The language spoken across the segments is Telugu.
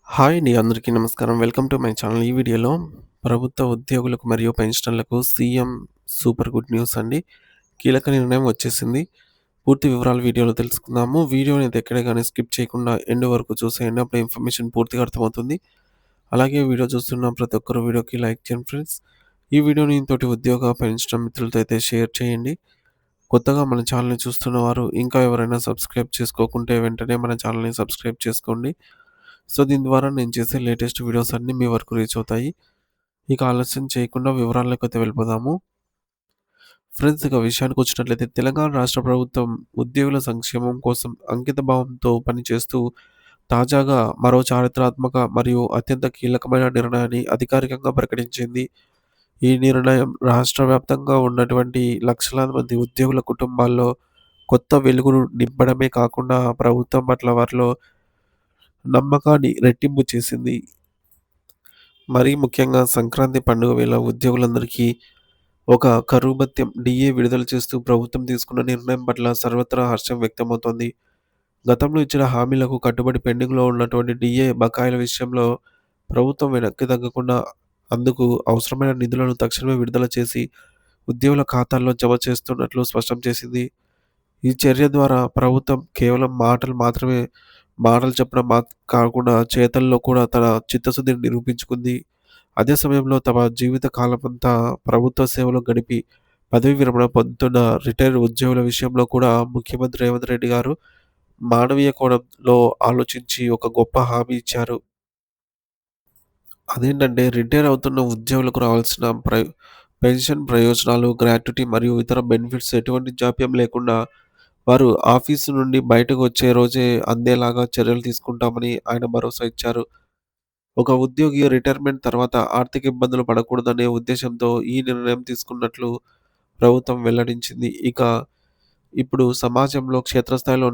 హాయ్ అండి. అందరికీ నమస్కారం. Welcome to my channel. ఈ వీడియోలో ప్రభుత్వ ఉద్యోగులకు మరియు పెన్షనర్లకు సీఎం సూపర్ గుడ్ న్యూస్ అండి. కీలక నిర్ణయం వచ్చేసింది. పూర్తి వివరాలు వీడియోలో తెలుసుకుందాము. వీడియోని అయితే ఎక్కడ గాని స్కిప్ చేయకుండా ఎండ్ వరకు చూసేయండి. అప్పుడు ఇన్ఫర్మేషన్ పూర్తిగా అర్థమవుతుంది. అలాగే వీడియో చూస్తున్న ప్రతి ఒక్కరు వీడియోకి లైక్ చేయండి ఫ్రెండ్స్. ఈ వీడియోని తోటి ఉద్యోగ, పెన్షనర్ మిత్రులతో అయితే షేర్ చేయండి. కొత్తగా మన ఛానల్‌ని చూస్తున్న వారు ఇంకా ఎవరైనా సబ్స్క్రైబ్ చేసుకోకుంటే వెంటనే మన ఛానల్‌ని సబ్స్క్రైబ్ చేసుకోండి. సో, దీని ద్వారా నేను చేసే లేటెస్ట్ వీడియోస్ అన్నీ మీ వరకు రీచ్ అవుతాయి. ఇక ఆలస్యం చేయకుండా వివరాల్లోకైతే వెళ్ళిపోదాము. ఫ్రెండ్స్, ఇక విషయానికొచ్చినట్లయితే తెలంగాణ రాష్ట్ర ప్రభుత్వం ఉద్యోగుల సంక్షేమం కోసం అంకితభావంతో పనిచేస్తూ తాజాగా మరో చారిత్రాత్మక మరియు అత్యంత కీలకమైన నిర్ణయాన్ని అధికారికంగా ప్రకటించింది. ఈ నిర్ణయం రాష్ట్ర వ్యాప్తంగా ఉన్నటువంటి లక్షలాది మంది ఉద్యోగుల కుటుంబాల్లో కొత్త వెలుగును నింపడమే కాకుండా ప్రభుత్వం పట్ల వారిలో నమ్మకాన్ని రెట్టింపు చేసింది. మరీ ముఖ్యంగా సంక్రాంతి పండుగ వేళ ఉద్యోగులందరికీ ఒక కరువు భత్యం డీఏ విడుదల చేస్తూ ప్రభుత్వం తీసుకున్న నిర్ణయం పట్ల సర్వత్రా హర్షం వ్యక్తమవుతోంది. గతంలో ఇచ్చిన హామీలకు కట్టుబడి పెండింగ్‌లో ఉన్నటువంటి డీఏ బకాయిల విషయంలో ప్రభుత్వం వెనక్కి తగ్గకుండా అందుకు అవసరమైన నిధులను తక్షణమే విడుదల చేసి ఉద్యోగుల ఖాతాల్లో జమ చేస్తున్నట్లు స్పష్టం చేసింది. ఈ చర్య ద్వారా ప్రభుత్వం కేవలం మాటలు చెప్పడం కాకుండా చేతల్లో కూడా తన చిత్తశుద్ధిని నిరూపించుకుంది. అదే సమయంలో తమ జీవిత కాలమంతా ప్రభుత్వ సేవలో గడిపి పదవీ విరమణ పొందుతున్న రిటైర్డ్ ఉద్యోగుల విషయంలో కూడా ముఖ్యమంత్రి రేవంత్ రెడ్డి గారు మానవీయ కోణంలో ఆలోచించి ఒక గొప్ప హామీ ఇచ్చారు. అదేంటంటే రిటైర్ అవుతున్న ఉద్యోగులకు రావాల్సిన పెన్షన్ ప్రయోజనాలు, గ్రాట్యుటీ మరియు ఇతర బెనిఫిట్స్ ఎటువంటి జాప్యం లేకుండా వారు ఆఫీసు నుండి బయటకు వచ్చే రోజే అందేలాగా చర్యలు తీసుకుంటామని ఆయన భరోసా ఇచ్చారు. ఒక ఉద్యోగి రిటైర్మెంట్ తర్వాత ఆర్థిక ఇబ్బందులు పడకూడదనే ఉద్దేశంతో ఈ నిర్ణయం తీసుకున్నట్లు ప్రభుత్వం వెల్లడించింది. ఇప్పుడు సమాజంలో క్షేత్రస్థాయిలో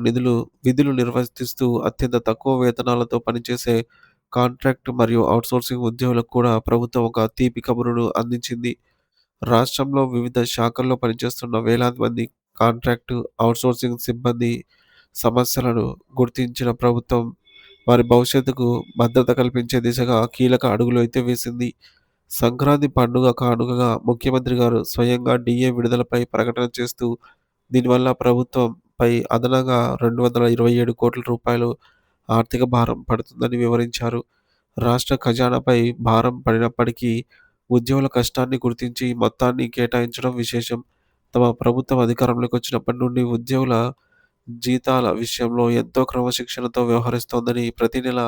విధులు నిర్వర్తిస్తూ అత్యంత తక్కువ వేతనాలతో పనిచేసే కాంట్రాక్ట్ మరియు ఔట్‌సోర్సింగ్ ఉద్యోగులకు కూడా ప్రభుత్వం ఒక తీపి కబురును అందించింది. రాష్ట్రంలో వివిధ శాఖల్లో పనిచేస్తున్న వేలాది మంది కాంట్రాక్టు, ఔట్‌సోర్సింగ్ సిబ్బంది సమస్యలను గుర్తించిన ప్రభుత్వం వారి భవిష్యత్తుకు భద్రత కల్పించే దిశగా కీలక అడుగులు వేసింది. సంక్రాంతి పండుగ కానుకగా ముఖ్యమంత్రి గారు స్వయంగా డీఏ విడుదలపై ప్రకటన చేస్తూ దీనివల్ల ప్రభుత్వంపై అదనంగా రూ. 227,00,00,000 ఆర్థిక భారం పడుతుందని వివరించారు. రాష్ట్ర ఖజానాపై భారం పడినప్పటికీ ఉద్యోగుల కష్టాన్ని గుర్తించి మొత్తాన్ని కేటాయించడం విశేషం. తమ ప్రభుత్వం అధికారంలోకి వచ్చినప్పటి నుండి ఉద్యోగుల జీతాల విషయంలో ఎంతో క్రమశిక్షణతో వ్యవహరిస్తోందని, ప్రతి నెల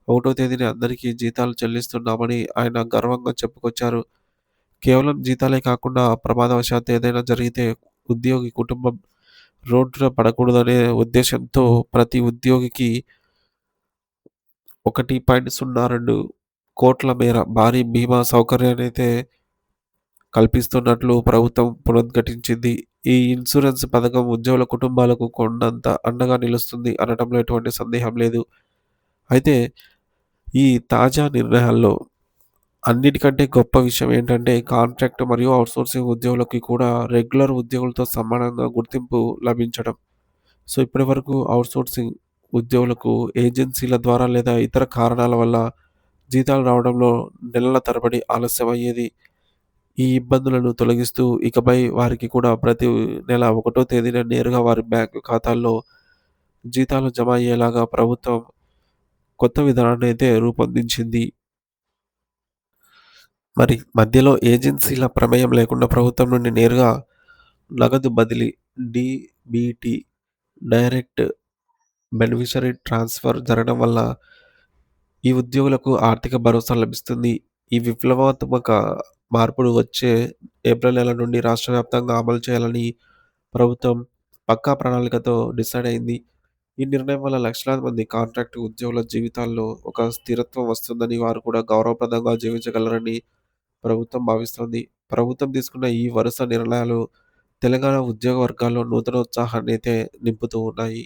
1వ తేదీన అందరికీ జీతాలు చెల్లిస్తున్నామని ఆయన గర్వంగా చెప్పుకొచ్చారు. కేవలం జీతాలే కాకుండా ప్రమాదవశాత్తు ఏదైనా జరిగితే ఉద్యోగి కుటుంబం రోడ్డున పడకూడదనే ఉద్దేశ్యంతో ప్రతి ఉద్యోగికి 1.02 మేర భారీ బీమా సౌకర్యాన్నైతే కల్పిస్తున్నట్లు ప్రభుత్వం పునరుద్ఘాటించింది. ఈ ఇన్సూరెన్స్ పథకం ఉద్యోగుల కుటుంబాలకు కొండంత అండగా నిలుస్తుంది అనటంలో ఎటువంటి సందేహం లేదు. అయితే ఈ తాజా నిర్ణయాల్లో అన్నిటికంటే గొప్ప విషయం ఏంటంటే కాంట్రాక్ట్ మరియు ఔట్‌సోర్సింగ్ ఉద్యోగులకి కూడా రెగ్యులర్ ఉద్యోగులతో సమానంగా గుర్తింపు లభించడం. సో, ఇప్పటివరకు ఔట్‌సోర్సింగ్ ఉద్యోగులకు ఏజెన్సీల ద్వారా లేదా ఇతర కారణాల వల్ల జీతాలు రావడంలో నెలల తరబడి ఆలస్యమయ్యేది. ఈ ఇబ్బందులను తొలగిస్తూ ఇకపై వారికి కూడా ప్రతి నెల 1వ తేదీన నేరుగా వారి బ్యాంకు ఖాతాల్లో జీతాలు జమ అయ్యేలాగా ప్రభుత్వం కొత్త విధానాన్నయితే రూపొందించింది. మరి మధ్యలో ఏజెన్సీల ప్రమేయం లేకుండా ప్రభుత్వం నుండి నేరుగా నగదు బదిలీ డీబీటీ డైరెక్ట్ బెనిఫిషరీ ట్రాన్స్‌ఫర్ జరగడం వల్ల ఈ ఉద్యోగులకు ఆర్థిక భరోసా లభిస్తుంది. ఈ విప్లవాత్మక మార్పులు వచ్చే ఏప్రిల్ నెల నుండి రాష్ట్ర వ్యాప్తంగా అమలు చేయాలని ప్రభుత్వం పక్కా ప్రణాళికతో డిసైడ్ అయింది. ఈ నిర్ణయం వల్ల లక్షలాది మంది కాంట్రాక్ట్ ఉద్యోగుల జీవితాల్లో ఒక స్థిరత్వం వస్తుందని, వారు కూడా గౌరవప్రదంగా జీవించగలరని ప్రభుత్వం భావిస్తోంది. ప్రభుత్వం తీసుకున్న ఈ వరుస నిర్ణయాలు తెలంగాణ ఉద్యోగ వర్గాల్లో నూతన ఉత్సాహాన్నయితే నింపుతూ ఉన్నాయి.